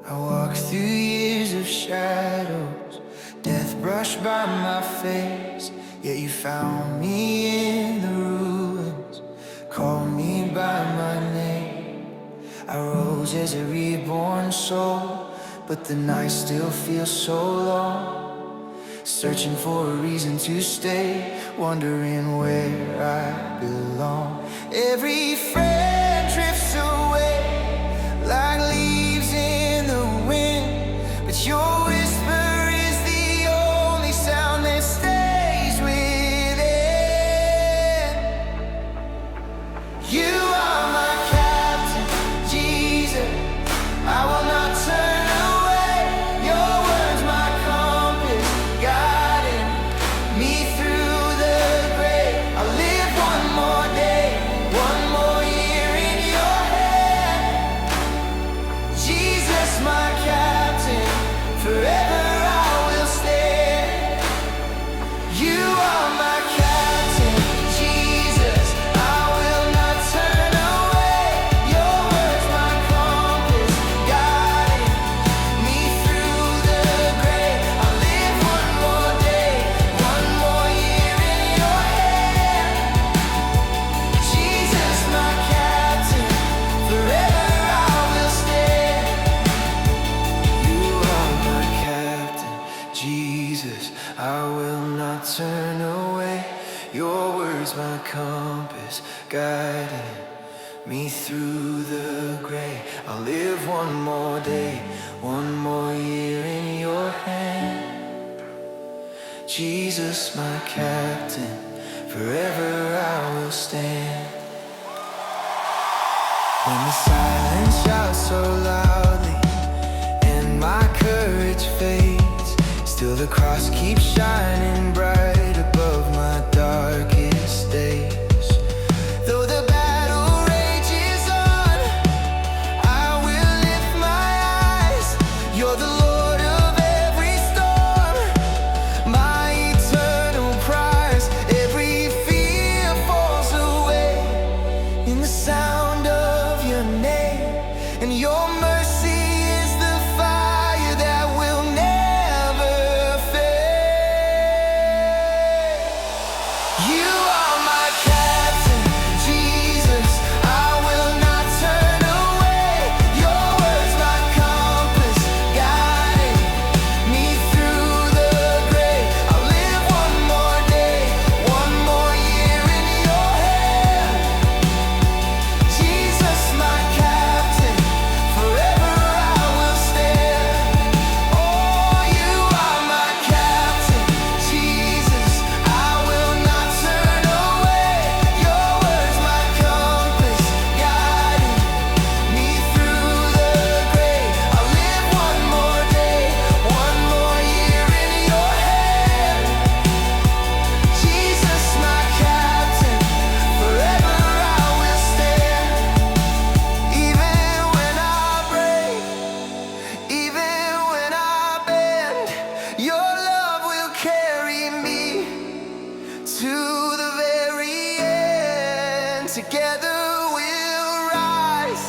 I walked through years of shadows, death brushed by my face. Yet you found me in the ruins, called me by my name. I rose as a reborn soul, but the night still feels so long. Searching for a reason to stay, wondering where I belong. Every friend drifts away like leaves in the wind, but your whisper is the only sound that stays within. You are my captain, Jesus, I will not turn away. Your words my compass, guiding me through the grave. I'll live one more day, one more year in your hand. Jesus, my captain, forever I will stand. You are my captain, Jesus, I will not turn away. Your words my compass, guiding me through the grave. I'll live one more day, one more year in your hand. Jesus, my captain, forever I will stand. You are my captain, Jesus, I will not turn away. Your words my compass, guiding me through the grave. I'll live one more day, one more year in your hand. Jesus, my captain, forever I will stand. When the silence shouts so loudly and my courage fades, still the cross keeps shining bright above my darkest days. Though the battle rages on, I will lift my eyes. You're the Lord of every storm, my eternal prize. Every fear falls away in the sound of your name, and your mercy is the fire that will never fade. You are my captain, Jesus, I will not turn away. Your words my compass, guiding me through the grave. I'll live one more day, one more year in your hand. Jesus, my captain, forever I will stand. Oh, you are my captain, Jesus, I will not turn away. Your words my compass, guiding me through the grave. I'll live one more day, one more year in your hand. Jesus, my captain, forever I will stand. Even when I break, even when I bend, your love will carry me to the very end. Together we'll rise,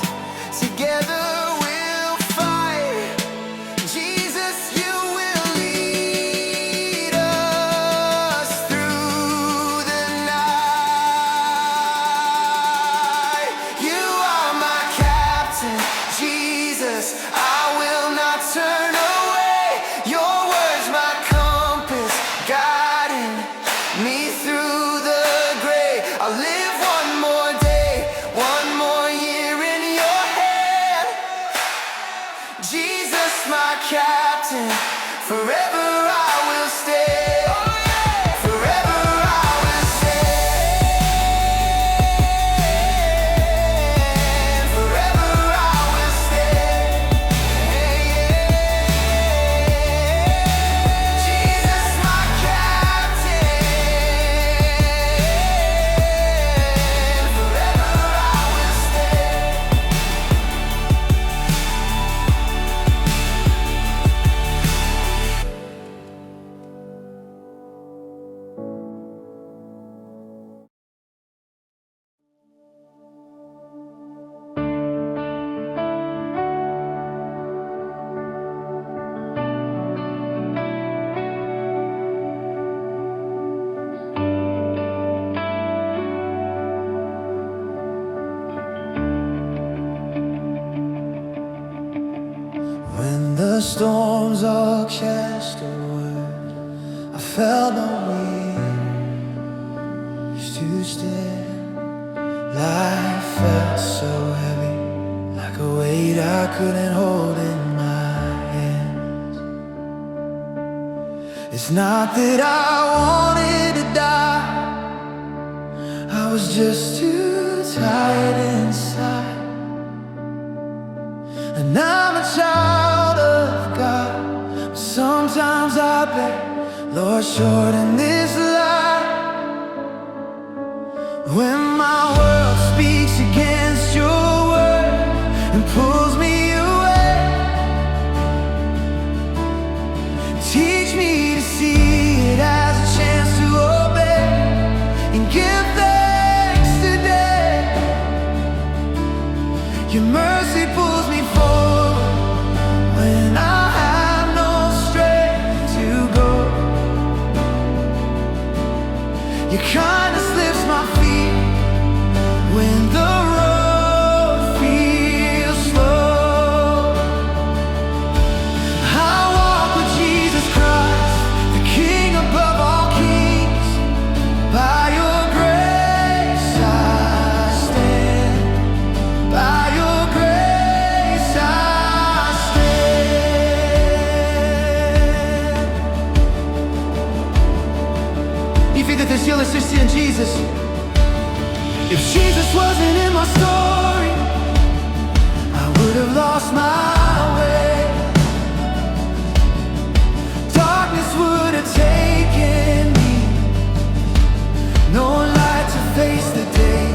together we'll fight. Jesus, you will lead us through the night. You are my captain, Jesus, I will not turn away. Your words my compass, guiding me through the grave. I'll live one more day, one more year in your hand. Jesus, my captain, forever I will stay. Forever I will stand. Forever I will stand. Jesus, my captain, forever I will stand. the storms all cast away, I felt no wings to stand. Life felt so heavy, like a weight I couldn't hold in my hands. It's not that I wanted to die, I was just too tired inside. And I'm a child of God, but sometimes I beg, Lord, shorten this life. When my world speaks against your word and pulls me away, teach me to see it as a chance to obey and give thanks today. Your mercy pulls me forward when I have no strength to go. Your kindness lifts my feet when the road feels slow. I walk with Jesus Christ, the King above all kings. By your grace I stand. By your grace I stand. You think that there's electricity in Jesus? If Jesus wasn't in my story, I would have lost my way. Darkness would have taken me, no light to face the day.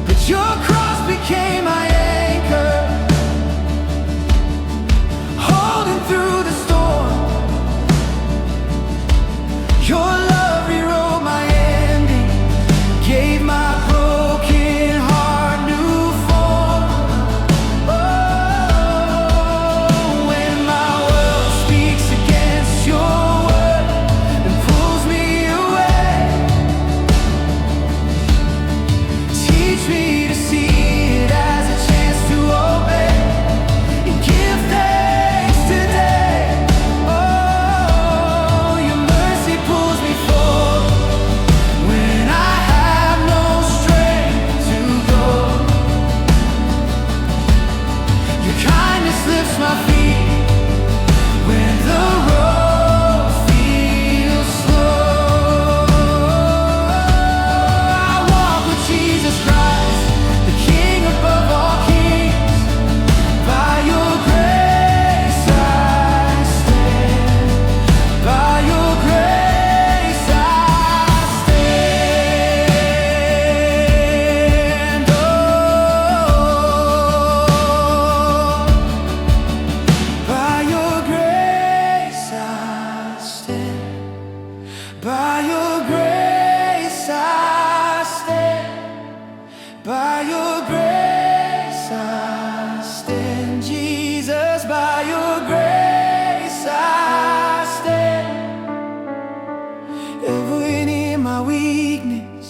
But your cross became my anchor, holding through the storm. Your love rewrote my ending, gave my broken heart new form. Oh, when my world speaks against your word and pulls me away, teach me to see it as a chance to obey and give thanks today. Oh, your mercy pulls me forward when I have no strength to go. Your kindness lifts my feet when the road feels slow. I walk with Jesus Christ, the King above all kings. By your grace I stand. By your grace I stand. Oh, by your grace I stand. By your grace I stand. By your grace I stand. Jesus, by your grace I stand. Even in my weakness,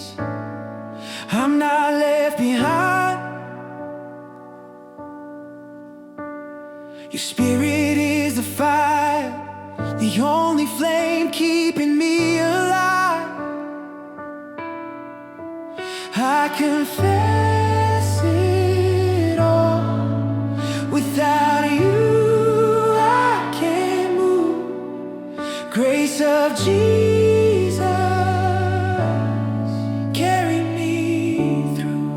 I'm not left behind. Your spirit is the fire, the only flame keeping me alive. I confess it all. Without you I can't move. Grace of Jesus, carry me through.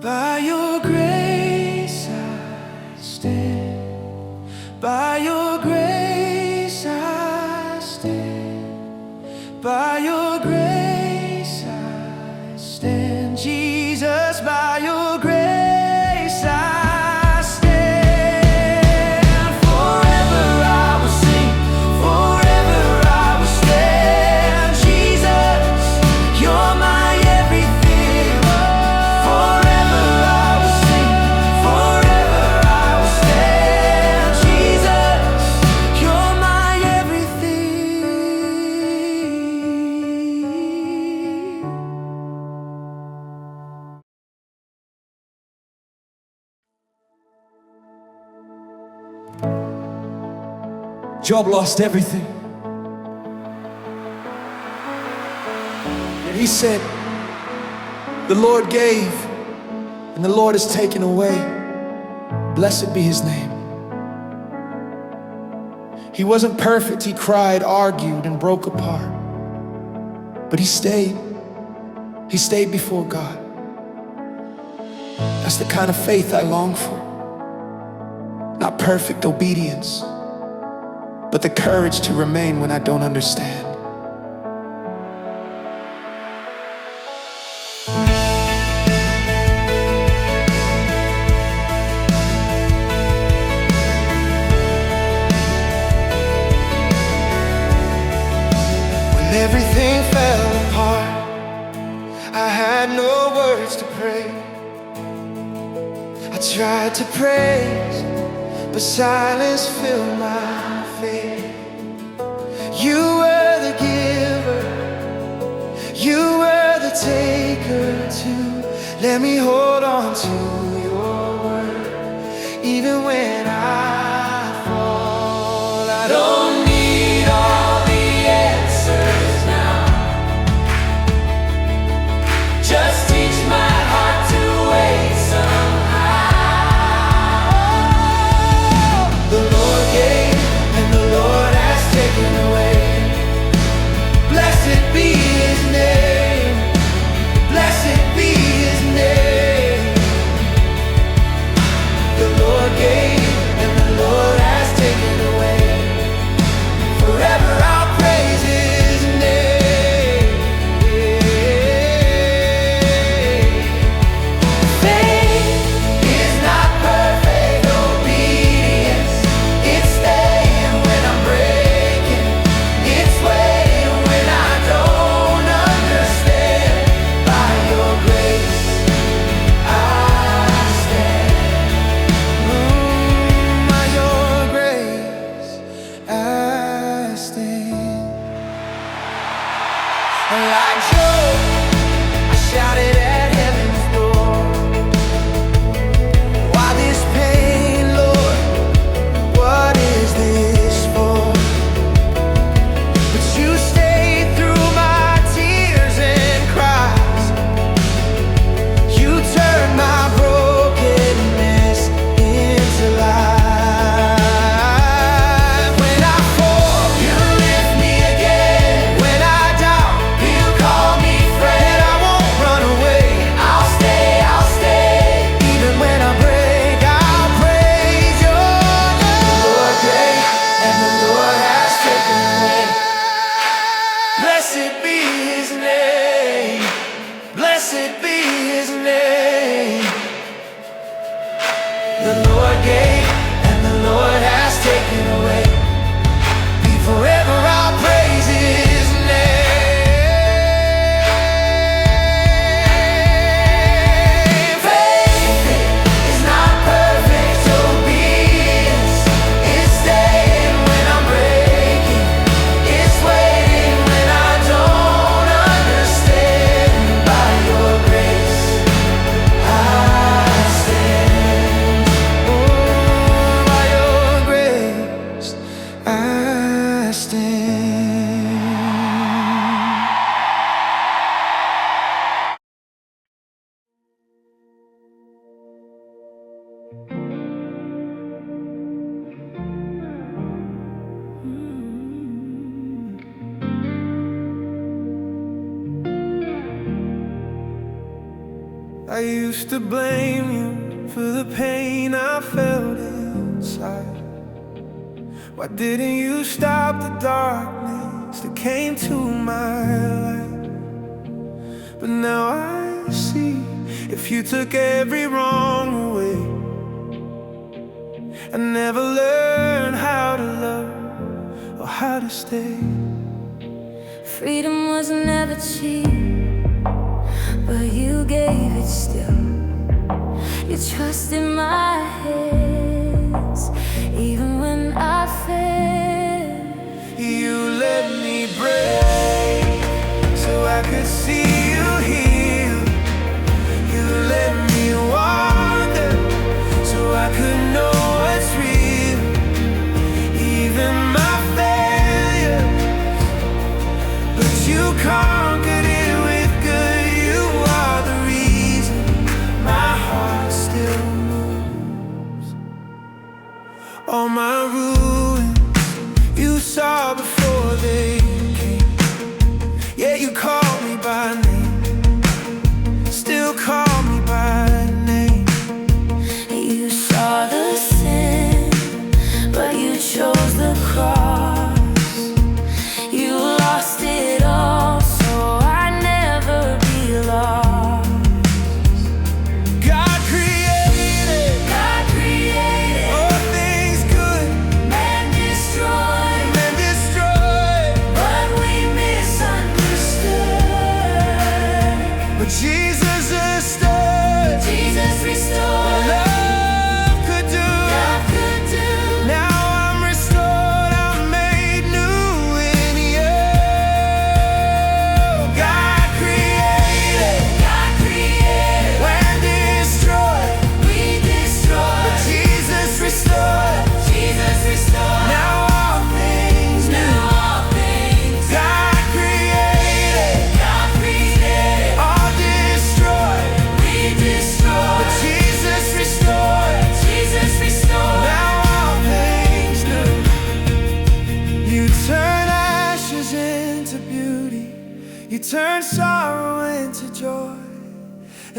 By your grace I stand. By your grace I stand. By your grace I stand. Jesus, by your grace Job lost everything. And he said, the Lord gave, and the Lord has taken away. Blessed be his name. He wasn't perfect. He cried, argued, and broke apart. But he stayed. He stayed before God. That's the kind of faith I long for. Not perfect obedience, but the courage to remain when I don't understand. When everything fell apart, I had no words to pray. I tried to praise, but silence filled my faith. You were the giver, you were the taker too. Let me hold on to your word, even when I fall. I don't need all the answers now. Just teach my heart to wait somehow. The Lord gave and the Lord has taken away. Blessed be his name. Blessed be his name. The Lord gave and the Lord has taken away. Forever I'll praise his name. Faith is not perfect obedience. It's staying when I'm breaking. It's waiting when I don't understand. By your grace I stand. By your grace I stand. Like Job, I shouted at heaven's door. Why this pain, Lord? What is this for? But you stayed through my tears and cries. You turned my brokenness into life. When I fall, you lift me again. When I doubt, you call me friend. I won't run away. I'll stay. Even when I break, I'll praise your name. The Lord gave, and the Lord has taken away. Blessed be his name. Blessed be his name. The Lord gave and the Lord has taken away. Be forever I'll praise his name. Faith is not perfect obedience. It's staying when I'm breaking. It's waiting when I don't understand. By your grace I stand. Oh, by your grace I stand. I used to blame you for the pain I felt inside. Why didn't you stop the darkness that came to my life? But now I see, if you took every wrong away, I never learned how to love or how to stay. Freedom was never cheap, but you gave it still. You trusted my hands, even when I failed. You let me break so I could see you heal. You let me wander so I could know what's real. Even my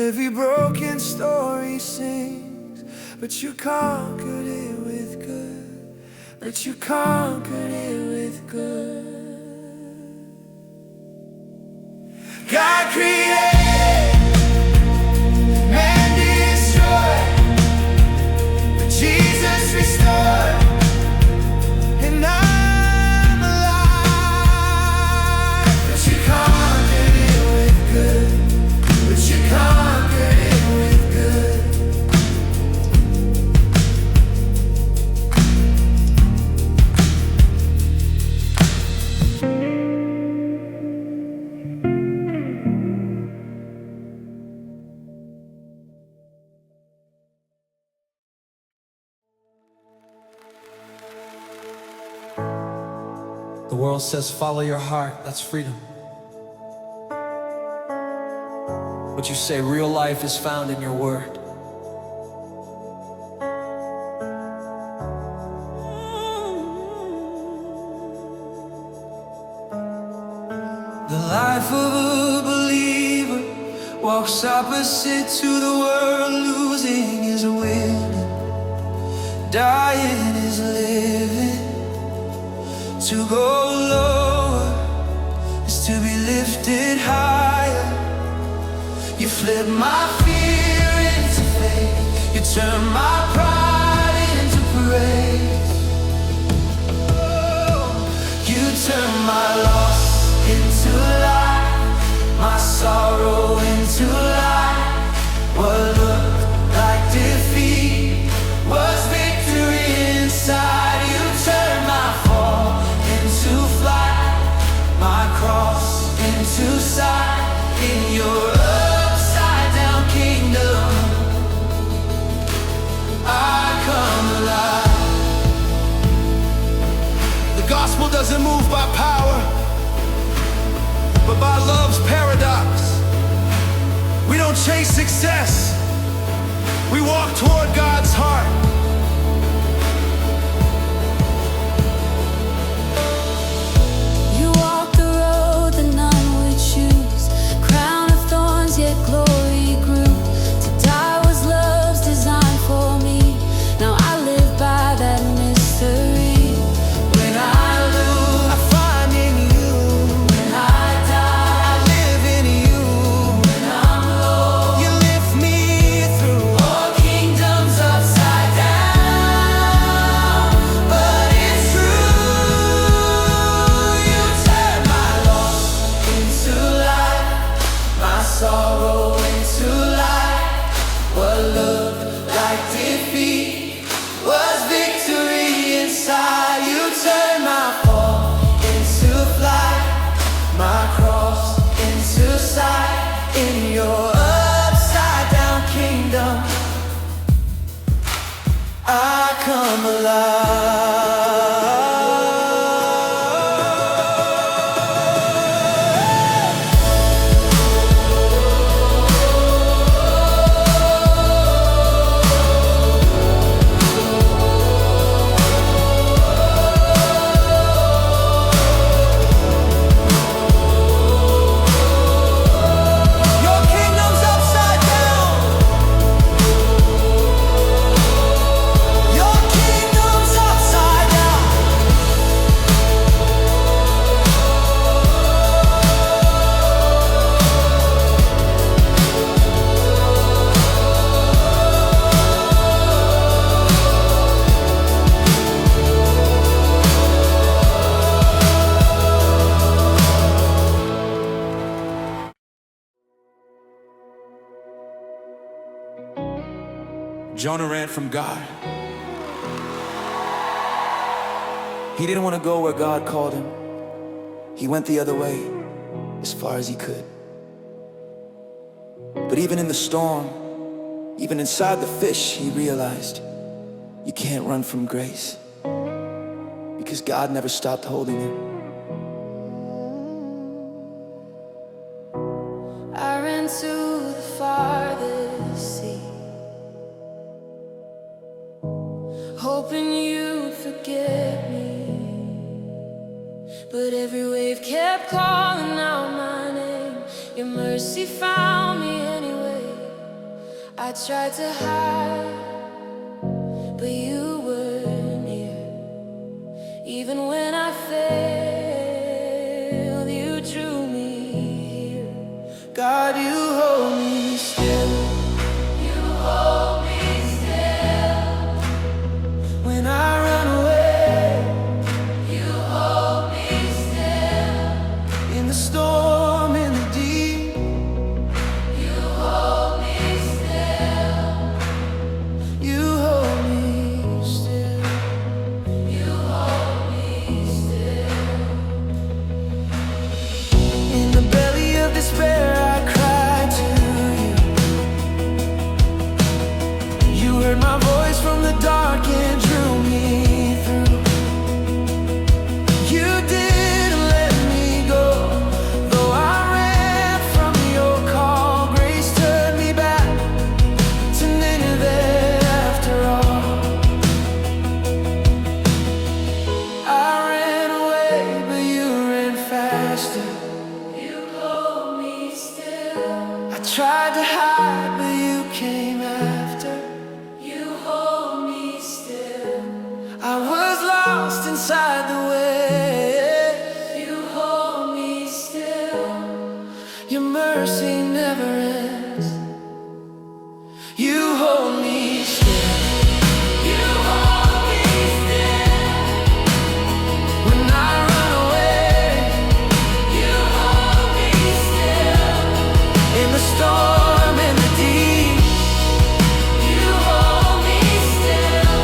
Every broken story sings, but you conquered it with good. But you conquered it with good. God created, man destroyed, but Jesus restored, and I'm alive. But you conquered it with good. But you conquered it with good. The world says follow your heart, that's freedom. But you say real life is found in your word. The life of a believer walks opposite to the world. Losing is winning, dying is living. To go lower is to be lifted higher. You flip my fear into faith. You turn my pride into praise. Oh, you turn my loss into life, my sorrow into life. What looked like defeat was victory inside. You turn my fall into flight, my cross into sight. In your upside down kingdom, I come alive. The gospel doesn't move by power, but by love's paradox. We don't chase success, we walk toward God's heart. You walk the road that none would choose. Crown of thorns, yet glory grew. To die was love's design for me. Now I live by that mystery. When I lose, I find in you. When I die, I live in you. When I'm low, you lift me through. All kingdoms upside down, but it's true. You turn my loss into life, my sorrow into light. What looked like defeat was victory inside. You turn my fall into flight, my cross into sight. In your upside down kingdom, I come alive. Your kingdom's upside down. Your kingdom's upside down. Jonah ran from God. He didn't want to go where God called him. He went the other way as far as he could. But even in the storm, even inside the fish, he realized you can't run from grace, because God never stopped holding him. I ran to the farthest sea, hoping you'd forget me. But every wave kept calling out my name. Your mercy found me anyway. I tried to hide, but you were near. Even when I failed, you drew me here. God, you hold me still. You hold me still. When I run away You hold me still. in the storm, in the deep, You hold me still. you hold me still. You hold me still. In the belly of despair, I cried to you. You heard my voice from the dark and drew me through. You didn't let me go, though I ran from your call. Grace turned me back to Nineveh after all. I ran away, but you ran faster. You hold me still. I tried to hide, but you came after. You hold me still. I was lost inside the way. You hold me still. Your mercy never ends. You hold me still. You hold me still. When I run away You hold me still. in the storm, in the deep, You hold me still.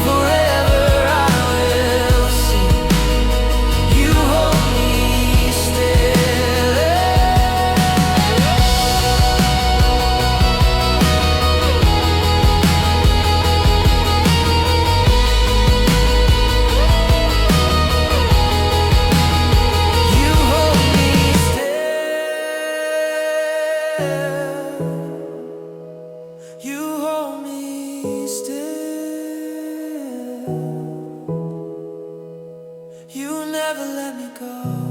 forever I will sing. You hold me still. You hold me still. You hold me still. You never let me go.